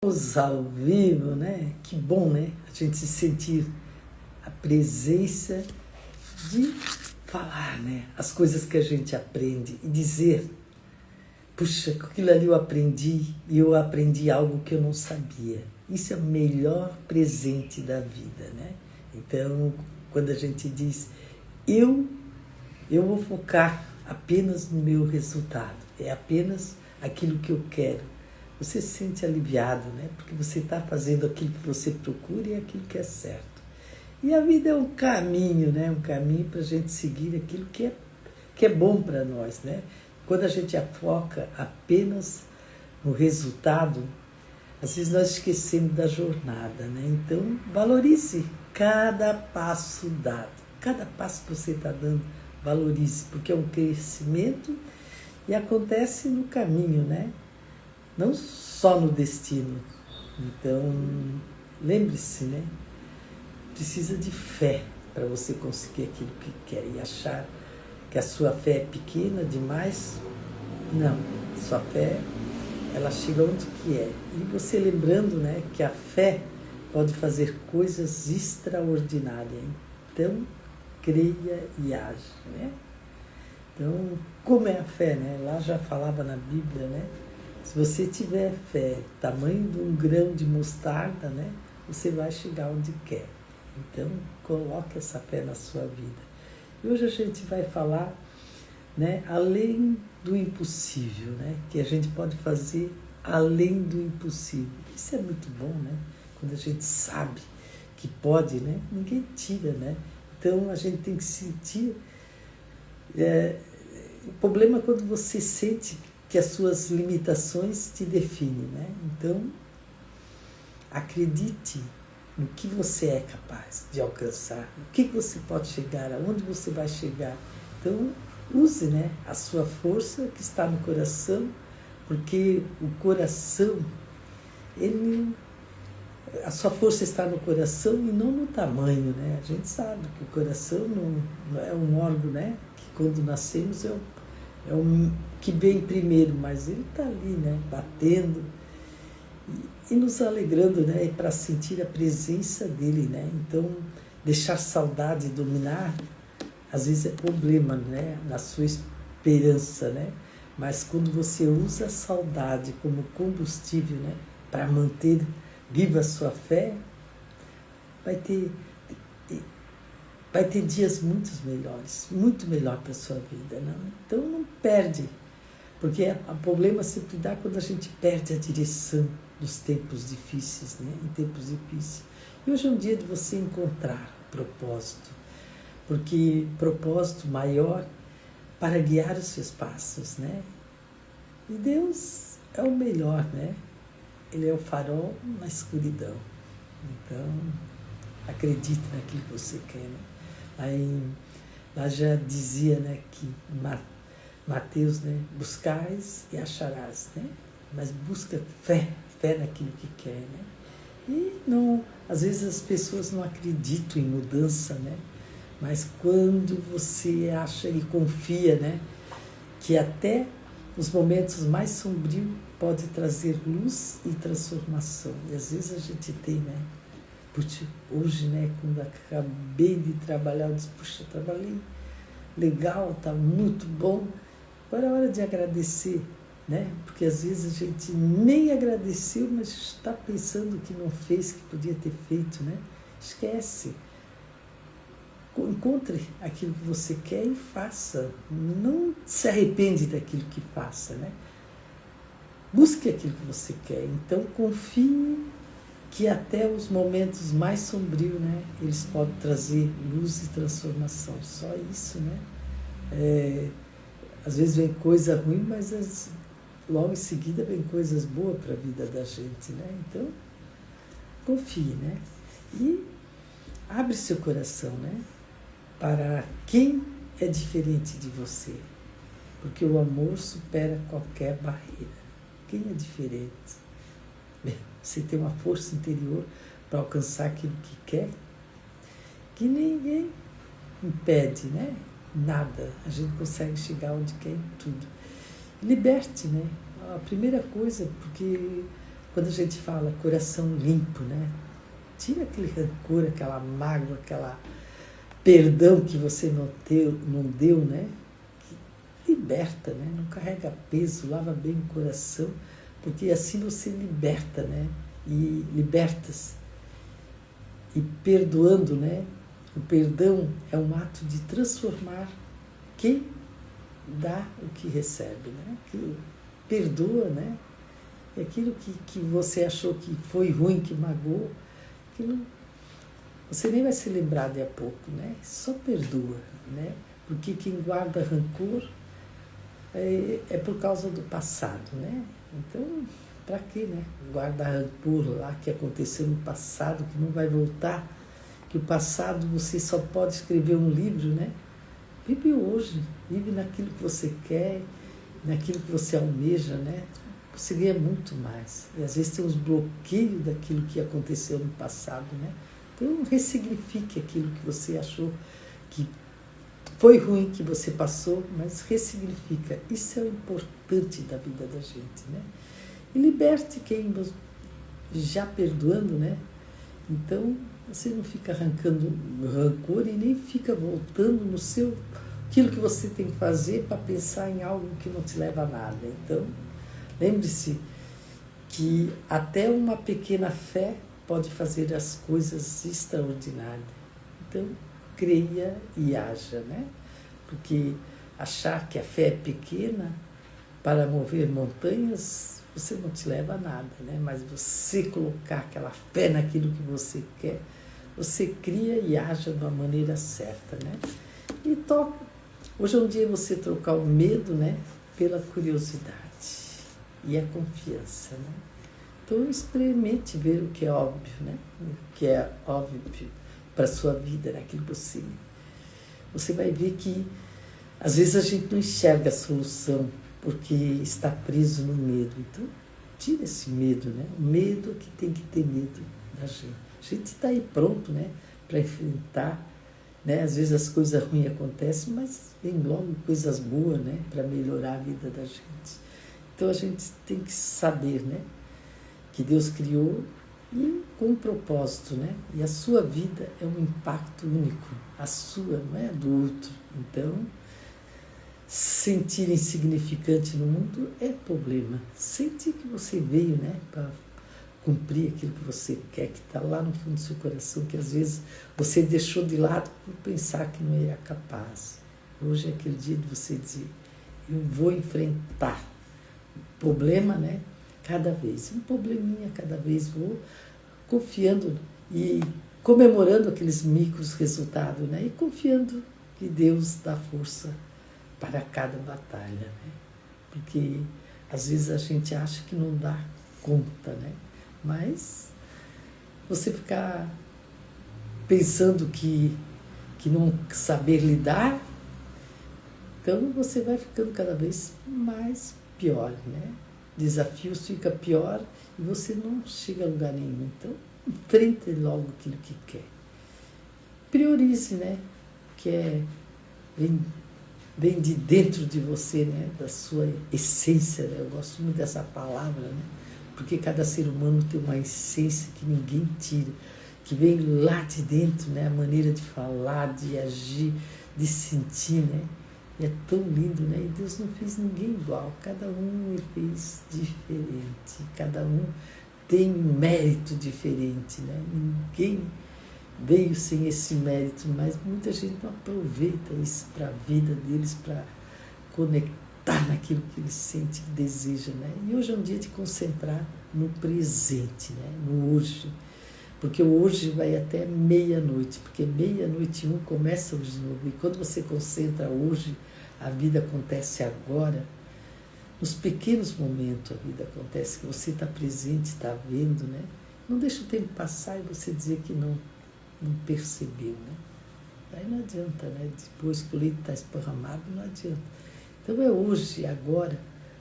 Estamos ao vivo, né? Que bom, né? A gente sentir a presença de falar, né? As coisas que a gente aprende e dizer, puxa, com aquilo ali eu aprendi e eu aprendi algo que eu não sabia. Isso é o melhor presente da vida, né? Então, quando a gente diz, eu vou focar apenas no meu resultado, é apenas aquilo que eu quero. Você se sente aliviado, né? Porque você está fazendo aquilo que você procura e aquilo que é certo. E a vida é um caminho, né? Um caminho para a gente seguir aquilo que é bom para nós, né? Quando a gente foca apenas no resultado, às vezes nós esquecemos da jornada, né? Então, valorize cada passo dado. Cada passo que você está dando, valorize, porque é um crescimento e acontece no caminho, né? Não só no destino. Então, lembre-se, né? Precisa de fé para você conseguir aquilo que quer. E achar que a sua fé é pequena demais, não. Sua fé, ela chega onde que é. E você lembrando, né, que a fé pode fazer coisas extraordinárias. Então, creia e age, né? Então, como é a fé, né? Lá já falava na Bíblia, né? Se você tiver fé, tamanho de um grão de mostarda, né, você vai chegar onde quer. Então, coloque essa fé na sua vida. E hoje a gente vai falar, né, além do impossível, né, que a gente pode fazer além do impossível. Isso é muito bom, né? Quando a gente sabe que pode, né, ninguém tira, né? Então, a gente tem que sentir... o problema é quando você sente que as suas limitações te definem, né? Então, acredite no que você é capaz de alcançar, o que você pode chegar, aonde você vai chegar. Então, use, né, a sua força que está no coração, porque o coração, a sua força está no coração e não no tamanho, né? A gente sabe que o coração não é um órgão, né, que quando nascemos é um que vem primeiro, mas ele está ali, né, batendo e nos alegrando, né, para sentir a presença dele, né? Então, deixar saudade dominar, às vezes é problema, né, na sua esperança, né? Mas quando você usa a saudade como combustível, né, para manter viva a sua fé, vai ter dias muito melhor para a sua vida, não? Então não perde, porque o problema sempre dá quando a gente perde a direção dos tempos difíceis, né? Em tempos difíceis. E hoje é um dia de você encontrar propósito, porque propósito maior para guiar os seus passos, né? E Deus é o melhor, né? Ele é o farol na escuridão. Então, acredite naquilo que você quer, né? Aí, lá já dizia, né, que Mateus, né, buscais e acharás, né? Mas busca fé naquilo que quer, né? E não, às vezes as pessoas não acreditam em mudança, né? Mas quando você acha e confia, né, que até os momentos mais sombrios pode trazer luz e transformação. E às vezes a gente tem, né? Puxa, hoje, né, quando acabei de trabalhar, eu disse, puxa, trabalhei legal, tá muito bom. Agora é hora de agradecer, né? Porque às vezes a gente nem agradeceu, mas está pensando que não fez, que podia ter feito, né? Esquece. Encontre aquilo que você quer e faça. Não se arrepende daquilo que faça, né? Busque aquilo que você quer. Então, confie que até os momentos mais sombrios, né, eles podem trazer luz e transformação. Só isso, né? Às vezes vem coisa ruim, mas logo em seguida vem coisas boas para a vida da gente, né? Então, confie, né? E abre seu coração, né, para quem é diferente de você. Porque o amor supera qualquer barreira. Quem é diferente? Você tem uma força interior para alcançar aquilo que quer, que ninguém impede, né? Nada. A gente consegue chegar onde quer em tudo. Liberte, né? A primeira coisa, porque quando a gente fala coração limpo, né? Tira aquele rancor, aquela mágoa, aquela perdão que você não deu, né? Que liberta, né? Não carrega peso, lava bem o coração, porque assim você liberta, né? E libertas. E perdoando, né? O perdão é um ato de transformar quem dá o que recebe, né? Que perdoa, né? E aquilo que você achou que foi ruim, que magoou, aquilo você nem vai se lembrar de a pouco, né? Só perdoa, né? Porque quem guarda rancor é por causa do passado, né? Então, para que, né? Guardar rancor lá que aconteceu no passado, que não vai voltar, que o passado você só pode escrever um livro, né? Vive hoje, vive naquilo que você quer, naquilo que você almeja, né? Você ganha muito mais. E às vezes tem uns bloqueios daquilo que aconteceu no passado, né? Então, ressignifique aquilo que você achou que foi ruim, que você passou, mas ressignifica. Isso é o importante da vida da gente, né? E liberte quem já perdoando, né? Então, você não fica arrancando rancor e nem fica voltando no seu aquilo que você tem que fazer para pensar em algo que não te leva a nada. Então, lembre-se que até uma pequena fé pode fazer as coisas extraordinárias. Então, creia e haja, né? Porque achar que a fé é pequena para mover montanhas, você não te leva a nada, né? Mas você colocar aquela fé naquilo que você quer, você cria e haja de uma maneira certa, né? E toca. Hoje é um dia você trocar o medo, né, pela curiosidade e a confiança, né? Então, experimente ver o que é óbvio, né? O que é óbvio para a sua vida, né? Aquilo que você vai ver que às vezes a gente não enxerga a solução porque está preso no medo. Então, tira esse medo, né? O medo é que tem que ter medo da gente. A gente está aí pronto, né, para enfrentar, né? Às vezes as coisas ruins acontecem, mas vem logo coisas boas, né, para melhorar a vida da gente. Então, a gente tem que saber, né, que Deus criou e com um propósito, né? E a sua vida é um impacto único, a sua, não é a do outro. Então, sentir insignificante no mundo é problema. Sentir que você veio, né, para cumprir aquilo que você quer, que está lá no fundo do seu coração, que às vezes você deixou de lado por pensar que não era capaz. Hoje é aquele dia de você dizer, eu vou enfrentar o problema, né? Cada vez, um probleminha cada vez, vou confiando e comemorando aqueles micros resultados, né? E confiando que Deus dá força para cada batalha, né? Porque às vezes a gente acha que não dá conta, né? Mas você ficar pensando que não saber lidar, então você vai ficando cada vez mais pior, né? Desafios fica pior e você não chega a lugar nenhum. Então, enfrente logo aquilo que quer. Priorize, né? Que vem de dentro de você, né? Da sua essência, né? Eu gosto muito dessa palavra, né? Porque cada ser humano tem uma essência que ninguém tira, que vem lá de dentro, né? A maneira de falar, de agir, de sentir, né? E é tão lindo, né? E Deus não fez ninguém igual, cada um ele fez diferente, cada um tem um mérito diferente, né? Ninguém veio sem esse mérito, mas muita gente não aproveita isso para a vida deles, para conectar naquilo que eles sentem, que desejam, né? E hoje é um dia de concentrar no presente, né? No hoje. Porque o hoje vai até meia-noite, porque meia-noite e 1 começa hoje de novo. E quando você concentra hoje, a vida acontece agora. Nos pequenos momentos a vida acontece, que você está presente, está vendo, né? Não deixa o tempo passar e você dizer que não percebeu, né? Aí não adianta, né? Depois que o leite está esparramado, não adianta. Então é hoje, agora.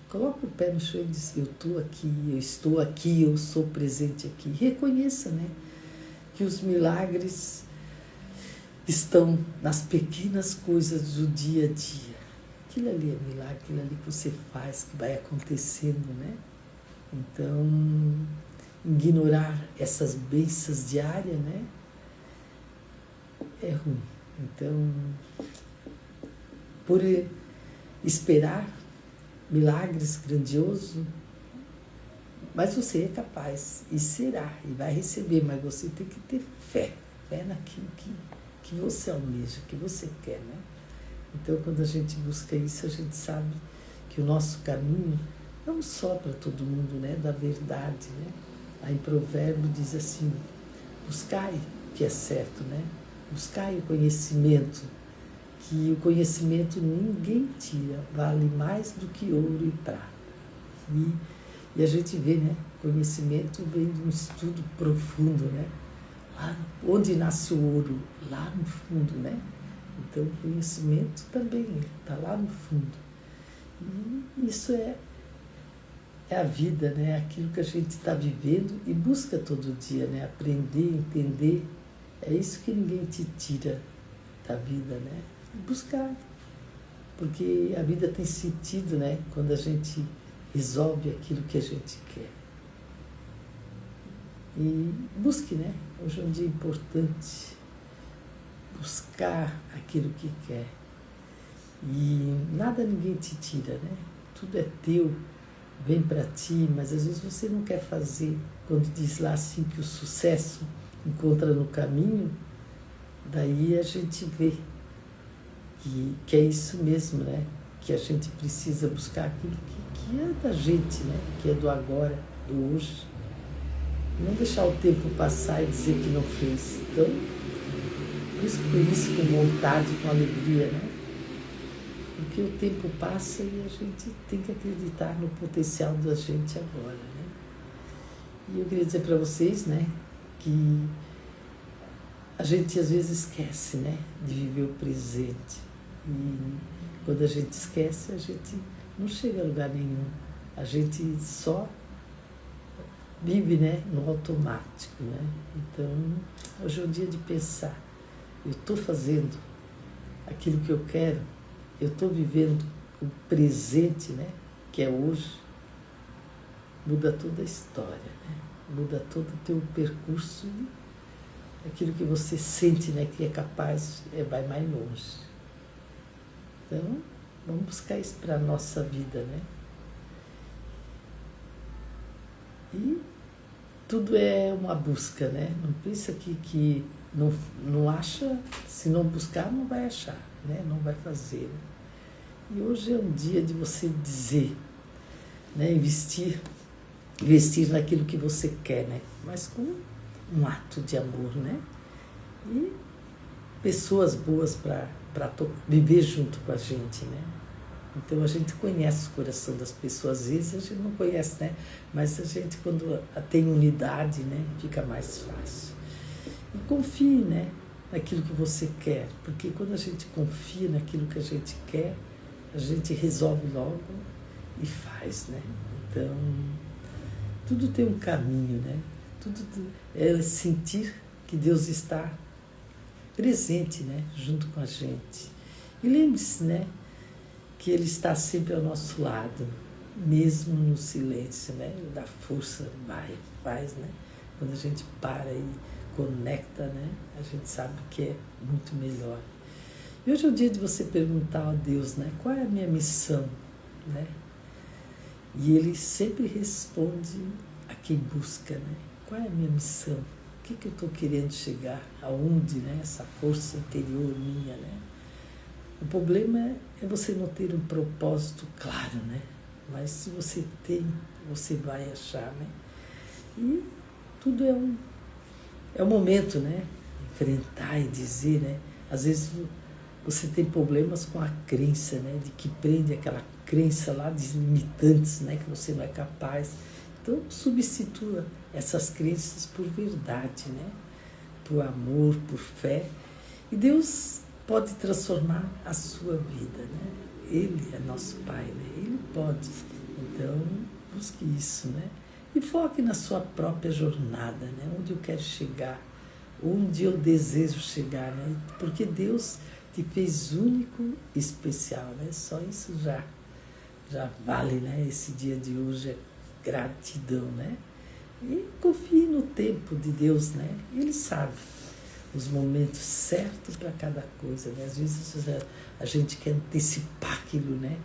Coloca o pé no chão e diz, eu estou aqui, eu sou presente aqui. Reconheça, né? Que os milagres estão nas pequenas coisas do dia a dia. Aquilo ali é milagre, aquilo ali que você faz, que vai acontecendo, né? Então, ignorar essas bênçãos diárias, né, é ruim. Então, por esperar milagres grandiosos, mas você é capaz, e será, e vai receber, mas você tem que ter fé naquilo que você almeja, que você quer, né? Então, quando a gente busca isso, a gente sabe que o nosso caminho não só para todo mundo, né, da verdade, né? Aí em Provérbio diz assim, buscai o que é certo, né? Buscai o conhecimento, que o conhecimento ninguém tira, vale mais do que ouro e prata. E a gente vê, né, conhecimento vem de um estudo profundo, né? Lá onde nasce o ouro, lá no fundo, né? Então o conhecimento também está lá no fundo. E isso é a vida, né? Aquilo que a gente está vivendo e busca todo dia, né? Aprender, entender. É isso que ninguém te tira da vida, né? Buscar. Porque a vida tem sentido, né? Quando a gente resolve aquilo que a gente quer. E busque, né? Hoje é um dia importante buscar aquilo que quer. E nada ninguém te tira, né? Tudo é teu, vem para ti, mas às vezes você não quer fazer. Quando diz lá assim que o sucesso encontra no caminho, daí a gente vê que é isso mesmo, né? Que a gente precisa buscar aquilo que é da gente, né? Que é do agora, do hoje. Não deixar o tempo passar e dizer que não fez. Então, por isso com vontade, com alegria, né? Porque o tempo passa e a gente tem que acreditar no potencial da gente agora, né? E eu queria dizer para vocês, né, que a gente às vezes esquece, né, de viver o presente. E quando a gente esquece, a gente não chega a lugar nenhum. A gente só vive, né, no automático, né? Então, hoje é o dia de pensar. Eu estou fazendo aquilo que eu quero, eu estou vivendo o presente, né, que é hoje. Muda toda a história, né? Muda todo o teu percurso e aquilo que você sente, né, que é capaz, vai mais longe. Então, vamos buscar isso para a nossa vida, né? E tudo é uma busca, né? Não pensa que não acha, se não buscar, não vai achar, né? Não vai fazer. Né? E hoje é um dia de você dizer, né? Investir naquilo que você quer, né? Mas com um ato de amor, né? E pessoas boas para viver junto com a gente, né? Então a gente conhece o coração das pessoas, às vezes a gente não conhece, né? Mas a gente, quando tem unidade, né, fica mais fácil. E confie, né, naquilo que você quer, porque quando a gente confia naquilo que a gente quer, a gente resolve logo e faz, né? Então, tudo tem um caminho, né? Tudo é sentir que Deus está presente, né, junto com a gente. E lembre-se, né, que Ele está sempre ao nosso lado, mesmo no silêncio, né? Ele dá força, faz, né? Quando a gente para e conecta, né? A gente sabe que é muito melhor. E hoje é o dia de você perguntar a Deus, né? Qual é a minha missão, né? E Ele sempre responde a quem busca, né? Qual é a minha missão? O que eu estou querendo chegar? Aonde, né? Essa força interior minha, né? O problema é você não ter um propósito claro, né? Mas se você tem, você vai achar, né? E tudo é um momento, né? Enfrentar e dizer, né? Às vezes você tem problemas com a crença, né? De que prende aquela crença lá de limitantes, né? Que você não é capaz. Então, substitua essas crenças por verdade, né? Por amor, por fé. E Deus pode transformar a sua vida, né? Ele é nosso Pai, né? Ele pode. Então, busque isso, né? E foque na sua própria jornada, né? Onde eu quero chegar, onde eu desejo chegar, né? Porque Deus te fez único e especial, né? Só isso já vale, né? Esse dia de hoje é gratidão, né? E confie no tempo de Deus, né? Ele sabe os momentos certos para cada coisa, né? Às vezes a gente quer antecipar aquilo, né?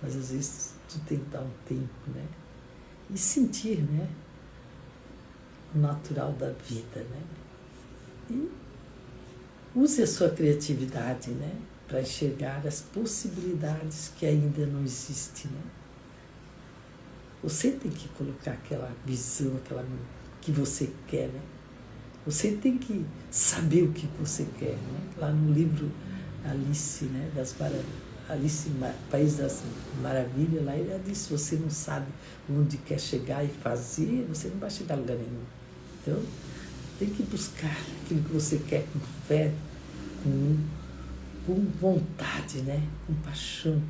Mas às vezes tu tem que dar um tempo, né? E sentir, né? O natural da vida, né? E use a sua criatividade, né? Para enxergar as possibilidades que ainda não existem, né? Você tem que colocar aquela visão, aquela que você quer, né? Você tem que saber o que você quer, né? Lá no livro Alice, né? Alice, País das Maravilhas, lá ele diz, se você não sabe onde quer chegar e fazer, você não vai chegar a lugar nenhum. Então, tem que buscar aquilo que você quer com fé, com vontade, né? Com paixão.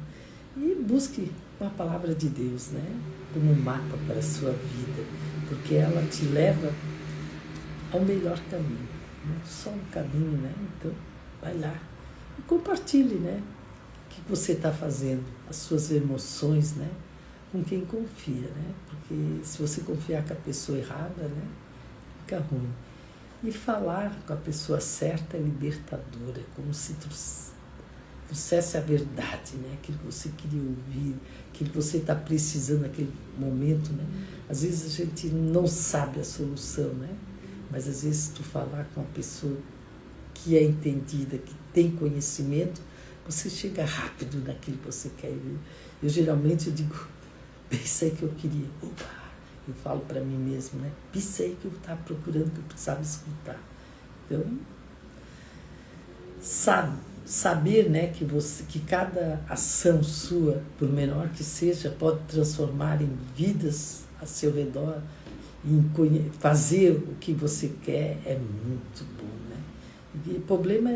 E busque a palavra de Deus, né? Como um mapa para a sua vida, porque ela te leva ao melhor caminho, né? Só um caminho, né? Então, vai lá e compartilhe, né? O que você está fazendo, as suas emoções, né? Com quem confia, né? Porque se você confiar com a pessoa errada, né? Fica ruim. E falar com a pessoa certa é libertador, é como se trouxesse a verdade, né? Aquilo que você queria ouvir, aquilo que você está precisando naquele momento, né? Às vezes a gente não sabe a solução, né? Mas às vezes tu falar com uma pessoa que é entendida, que tem conhecimento, você chega rápido naquilo que você quer. Eu geralmente digo, pensei que eu queria. Opa! Eu falo para mim mesmo, né? Pensei que eu estava procurando, que eu precisava escutar. Então, saber, né, que cada ação sua, por menor que seja, pode transformar em vidas a seu redor, em fazer o que você quer, é muito bom, né? E o problema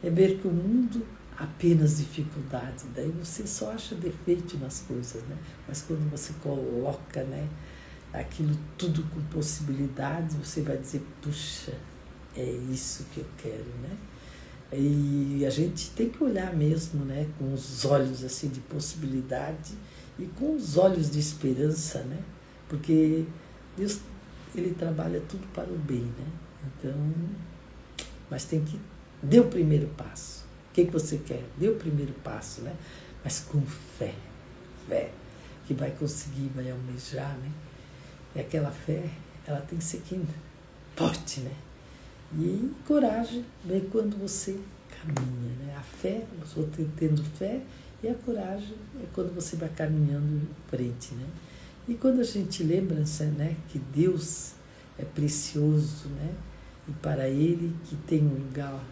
é ver que o mundo apenas dificuldade, daí você só acha defeito nas coisas, né? Mas quando você coloca, né, aquilo tudo com possibilidades, você vai dizer, puxa, é isso que eu quero, né? E a gente tem que olhar mesmo, né, com os olhos assim de possibilidade e com os olhos de esperança, né? Porque Deus, ele trabalha tudo para o bem, né? Então, mas tem que dê o primeiro passo. O que você quer? Dê o primeiro passo, né? Mas com fé, que vai conseguir, vai almejar, né? E aquela fé, ela tem que ser forte, né? E coragem vem quando você caminha, né? A fé, você tendo fé, e a coragem é quando você vai caminhando em frente, né? E quando a gente lembra, né, que Deus é precioso, né? E para Ele que tem um lugar,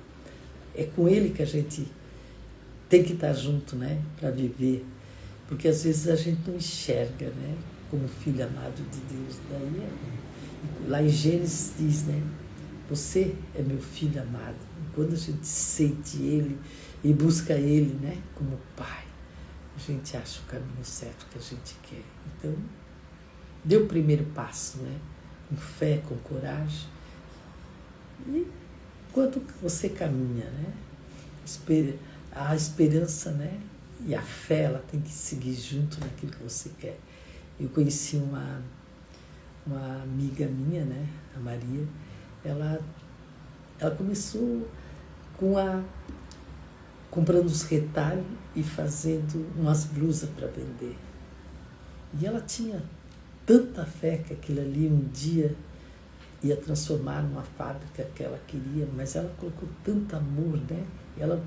é com Ele que a gente tem que estar junto, né? Para viver. Porque às vezes a gente não enxerga, né? Como filho amado de Deus. Daí lá em Gênesis diz, né? Você é meu filho amado. E quando a gente sente Ele e busca Ele, né? Como Pai, a gente acha o caminho certo que a gente quer. Então, dê o primeiro passo, né? Com fé, com coragem. E enquanto você caminha, né? A esperança, né? E a fé, ela tem que seguir junto naquilo que você quer. Eu conheci uma amiga minha, né? A Maria. Ela começou comprando os retalhos e fazendo umas blusas para vender. E ela tinha tanta fé que aquilo ali um dia ia transformar numa fábrica que ela queria, mas ela colocou tanto amor, né? Ela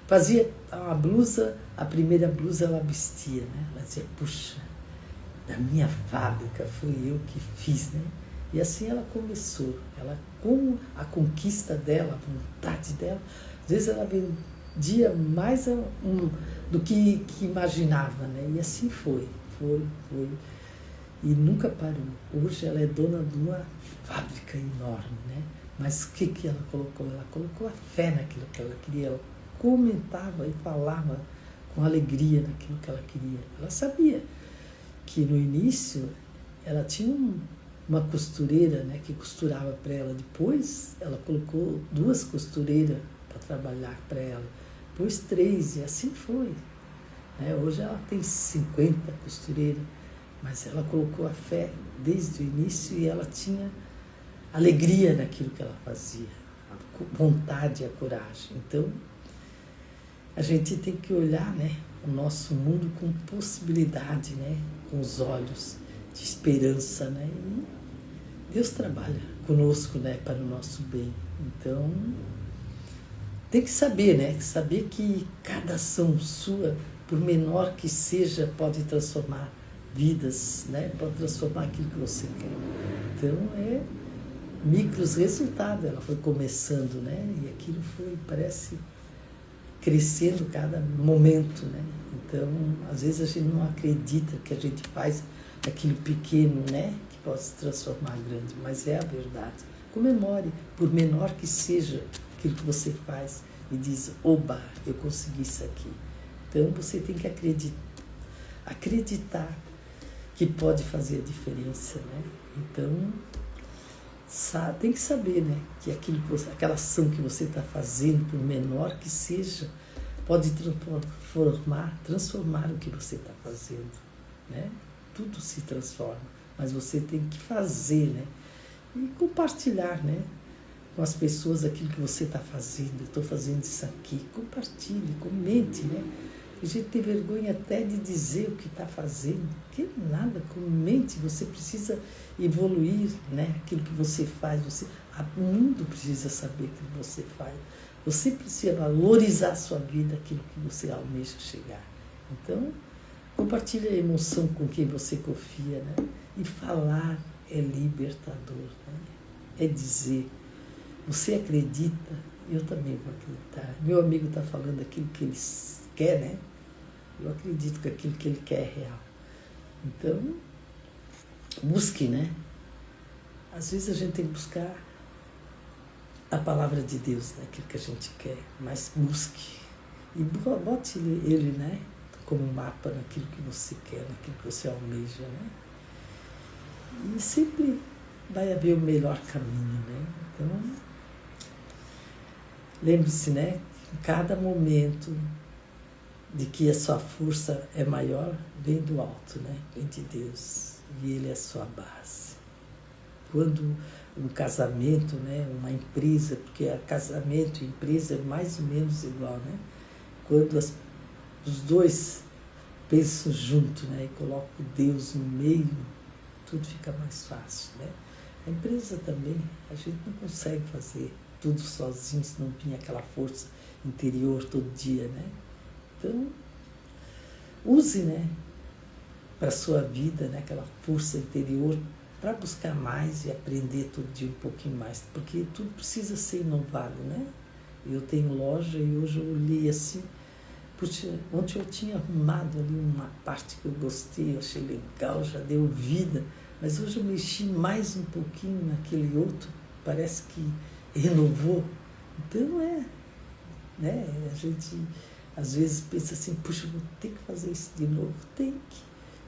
fazia a blusa, a primeira blusa ela vestia, né? Ela dizia, puxa, da minha fábrica foi eu que fiz, né? E assim ela começou. Ela, com a conquista dela, a vontade dela, às vezes ela vendia mais do que imaginava, né? E assim foi. E nunca parou. Hoje ela é dona de uma fábrica enorme, né? Mas o que ela colocou? Ela colocou a fé naquilo que ela queria. Ela comentava e falava com alegria naquilo que ela queria. Ela sabia que no início ela tinha uma costureira, né, que costurava para ela. Depois ela colocou 2 costureiras para trabalhar para ela. Depois 3, e assim foi. Né? Hoje ela tem 50 costureiras. mas ela colocou a fé desde o início e ela tinha alegria naquilo que ela fazia, a vontade e a coragem. Então, a gente tem que olhar, né, o nosso mundo com possibilidade, né, com os olhos de esperança, né, e Deus trabalha conosco, né, para o nosso bem. Então, tem que saber, né, saber que cada ação sua, por menor que seja, pode transformar vidas, né, pode transformar aquilo que você quer. Então, é micros resultados. Ela foi começando, né, e aquilo foi, parece, crescendo cada momento, né? Então, às vezes a gente não acredita que a gente faz aquilo pequeno, né? Que pode se transformar grande, mas é a verdade. Comemore, por menor que seja aquilo que você faz, e diz, oba, eu consegui isso aqui. Então, você tem que acreditar que pode fazer a diferença, né? Então, tem que saber, né, que aquela ação que você está fazendo, por menor que seja, pode transformar o que você está fazendo, né? Tudo se transforma, mas você tem que fazer, né? E compartilhar, né, com as pessoas aquilo que você está fazendo. Eu estou fazendo isso aqui. Compartilhe, comente, né? A gente tem vergonha até de dizer o que está fazendo. Que nada, comente. Você precisa evoluir, né? Aquilo que você faz. O mundo precisa saber o que você faz. Você precisa valorizar a sua vida, aquilo que você almeja chegar. Então, compartilhe a emoção com quem você confia, né? E falar é libertador, né? É dizer, você acredita, eu também vou acreditar. Meu amigo está falando aquilo que ele quer, né? Eu acredito que aquilo que ele quer é real. Então, busque, né? Às vezes a gente tem que buscar a palavra de Deus, né? Aquilo que a gente quer, mas busque. E bote ele, né, como mapa naquilo que você quer, naquilo que você almeja, né? E sempre vai haver o melhor caminho, né? Então, lembre-se, né, em cada momento de que a sua força é maior, vem do alto, né? Vem de Deus, e Ele é a sua base. Quando um casamento, né, uma empresa, porque casamento e empresa é mais ou menos igual, né? Quando os dois pensam junto, né, e colocam Deus no meio, tudo fica mais fácil, né? A empresa também, a gente não consegue fazer tudo sozinho, se não tem aquela força interior todo dia, né? Então, use, né, para a sua vida, né, aquela força interior para buscar mais e aprender todo dia um pouquinho mais, porque tudo precisa ser inovado, né? Eu tenho loja e hoje eu olhei assim, puxa, ontem eu tinha arrumado ali uma parte que eu gostei, eu achei legal, já deu vida, mas hoje eu mexi mais um pouquinho naquele outro, parece que renovou. Então né, a gente às vezes pensa assim, puxa, vou ter que fazer isso de novo. Tem que,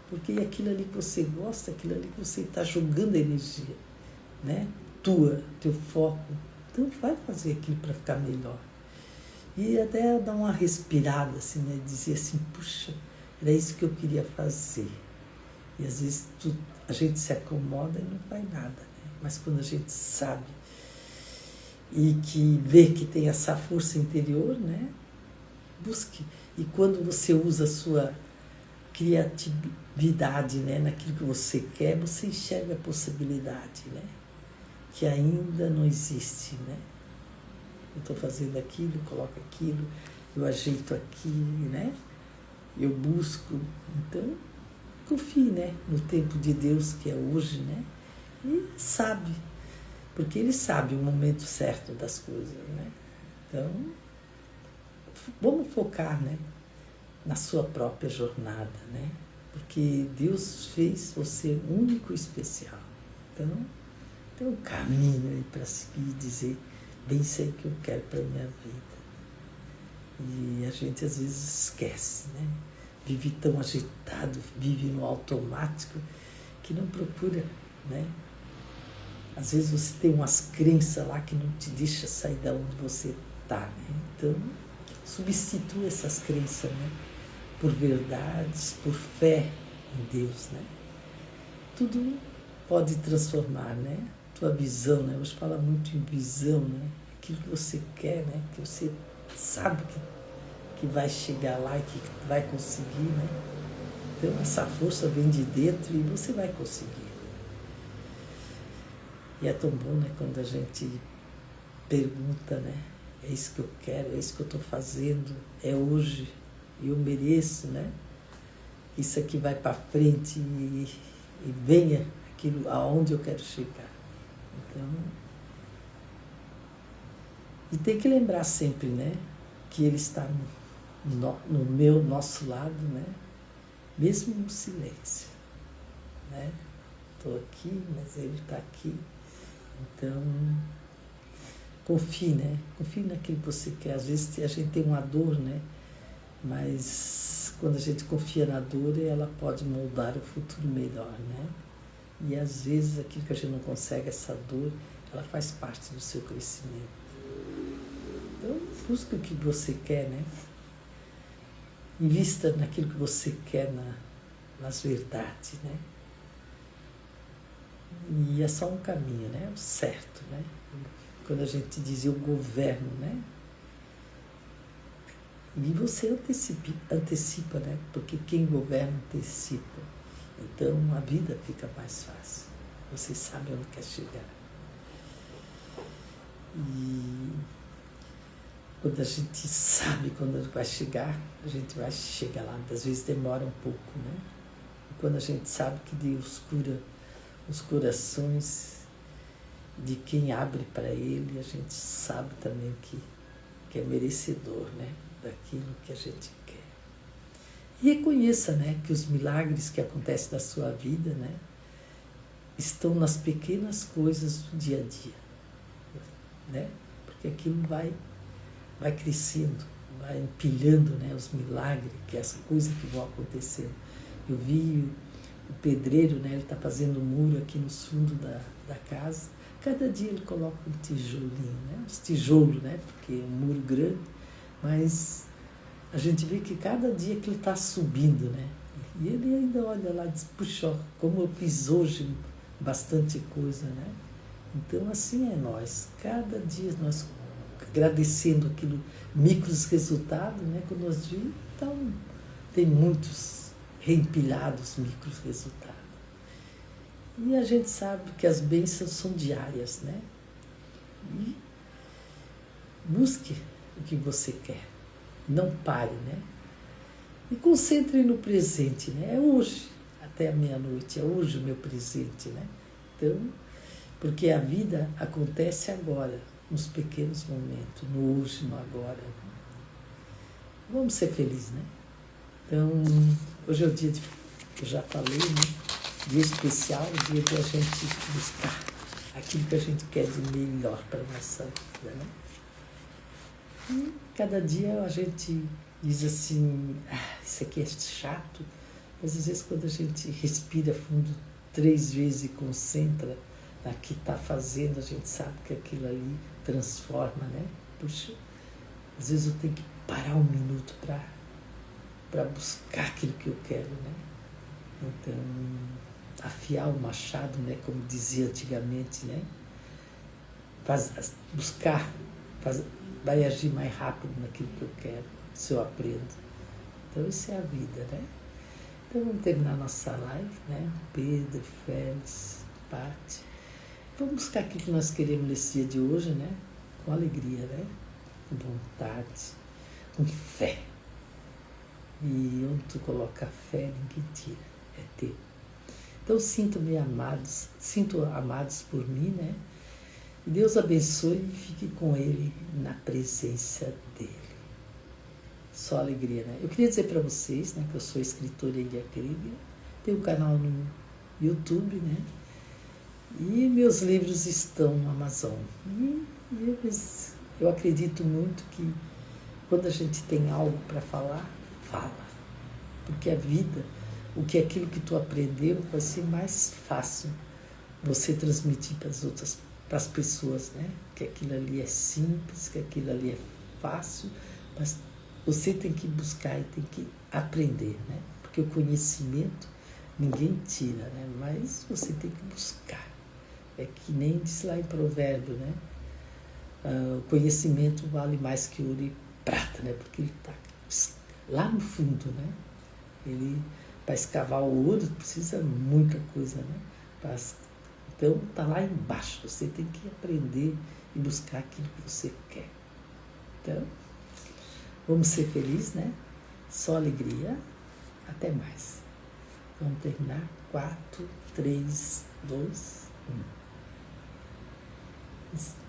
porque é aquilo ali que você gosta, aquilo ali que você está jogando energia, né? Teu foco. Então vai fazer aquilo para ficar melhor. E até dar uma respirada, assim, né? Dizer assim, puxa, era isso que eu queria fazer. E às vezes a gente se acomoda e não faz nada, né? Mas quando a gente sabe e que vê que tem essa força interior, né? Busque. E quando você usa a sua criatividade, né, naquilo que você quer, você enxerga a possibilidade, né, que ainda não existe, né? Eu estou fazendo aquilo, coloco aquilo, eu ajeito aqui, né? Eu busco. Então, confie, né, no tempo de Deus, que é hoje, né? E sabe, porque Ele sabe o momento certo das coisas, né? Então, vamos focar, né, na sua própria jornada, né? Porque Deus fez você único e especial. Então, tem um caminho aí para seguir e dizer, bem sei o que eu quero para a minha vida. E a gente às vezes esquece, né? Vive tão agitado, vive no automático, que não procura, né? Às vezes você tem umas crenças lá que não te deixa sair da onde você está, né? Então, substitua essas crenças, né, por verdades, por fé em Deus, né? tudo pode transformar, né? Tua visão, né? Hoje fala muito em visão, né? Aquilo que você quer, né? Que você sabe que vai chegar lá e que vai conseguir, né? Então essa força vem de dentro e você vai conseguir. E é tão bom, né? Quando a gente pergunta, né? É isso que eu quero, é isso que eu estou fazendo, é hoje, e eu mereço, né? Isso aqui vai para frente e venha aquilo aonde eu quero chegar. Então, e tem que lembrar sempre, né? Que Ele está no nosso lado, né? Mesmo no silêncio, né? Estou aqui, mas Ele está aqui. Então, confie, né? Confie naquilo que você quer. Às vezes a gente tem uma dor, né? Mas quando a gente confia na dor, ela pode moldar o futuro melhor, né? E às vezes aquilo que a gente não consegue, essa dor, ela faz parte do seu crescimento. Então, busque o que você quer, né? Invista naquilo que você quer, nas verdades, né? E é só um caminho, né? O certo, né? Quando a gente diz eu governo, né? E você antecipa, né? Porque quem governa antecipa. Então a vida fica mais fácil. Você sabe onde quer chegar. E quando a gente sabe quando vai chegar, a gente vai chegar lá. Às vezes demora um pouco, né? E quando a gente sabe que Deus cura os corações de quem abre para Ele, a gente sabe também que é merecedor, né? Daquilo que a gente quer. E reconheça, né, que os milagres que acontecem na sua vida, né, estão nas pequenas coisas do dia a dia, né? Porque aquilo vai crescendo, vai empilhando, né, os milagres, que é essa coisa que vão acontecendo. Eu vi o pedreiro, né, ele está fazendo um muro aqui no fundo da casa. Cada dia ele coloca um tijolinho, né, uns tijolos, né, porque é um muro grande, mas a gente vê que cada dia que ele está subindo, né? E ele ainda olha lá e diz, puxa, como eu fiz hoje bastante coisa, né? Então assim é nós. Cada dia nós agradecendo aquilo, micros resultados, né? Quando nós vimos, então tem muitos reempilhados micros resultados. E a gente sabe que as bênçãos são diárias, né? E busque o que você quer. Não pare, né? E concentre no presente, né? É hoje, até a meia-noite, é hoje o meu presente, né? Então, porque a vida acontece agora, nos pequenos momentos, no hoje, no agora. Né? Vamos ser felizes, né? Então, hoje é o dia de, eu já falei, né? Dia especial, o dia de a gente buscar aquilo que a gente quer de melhor para a nossa vida, né? E cada dia a gente diz assim, isso aqui é chato, mas às vezes quando a gente respira fundo 3 vezes e concentra na que está fazendo, a gente sabe que aquilo ali transforma, né? Puxa, às vezes eu tenho que parar um minuto para buscar aquilo que eu quero, né? Então, afiar o machado, né? Como dizia antigamente, né? Vai agir mais rápido naquilo que eu quero, se eu aprendo. Então, isso é a vida, né? Então, vamos terminar nossa live, né? Pedro, Félix, Pati. Vamos buscar aquilo que nós queremos nesse dia de hoje, né? Com alegria, né? Com vontade, com fé. E onde tu coloca fé, ninguém tira, é teu. Então, sinto-me amados, sinto amados por mim, né? E Deus abençoe e fique com Ele na presença dEle. Só alegria, né? Eu queria dizer para vocês, né, que eu sou escritora Iria Krieger, tenho um canal no YouTube, né? E meus livros estão no Amazon. E eu acredito muito que quando a gente tem algo para falar, fala. Porque a vida, o que é aquilo que tu aprendeu, vai ser mais fácil você transmitir para as pessoas, né? Que aquilo ali é simples, que aquilo ali é fácil, mas você tem que buscar e tem que aprender, né? Porque o conhecimento ninguém tira, né? Mas você tem que buscar. É que nem diz lá em provérbio, né? O conhecimento vale mais que ouro e prata, né? Porque ele está lá no fundo, né? Ele, para escavar o ouro, precisa muita coisa, né? Então, está lá embaixo. Você tem que aprender e buscar aquilo que você quer. Então, vamos ser felizes, né? Só alegria. Até mais. Vamos terminar. 4, 3, 2, 1.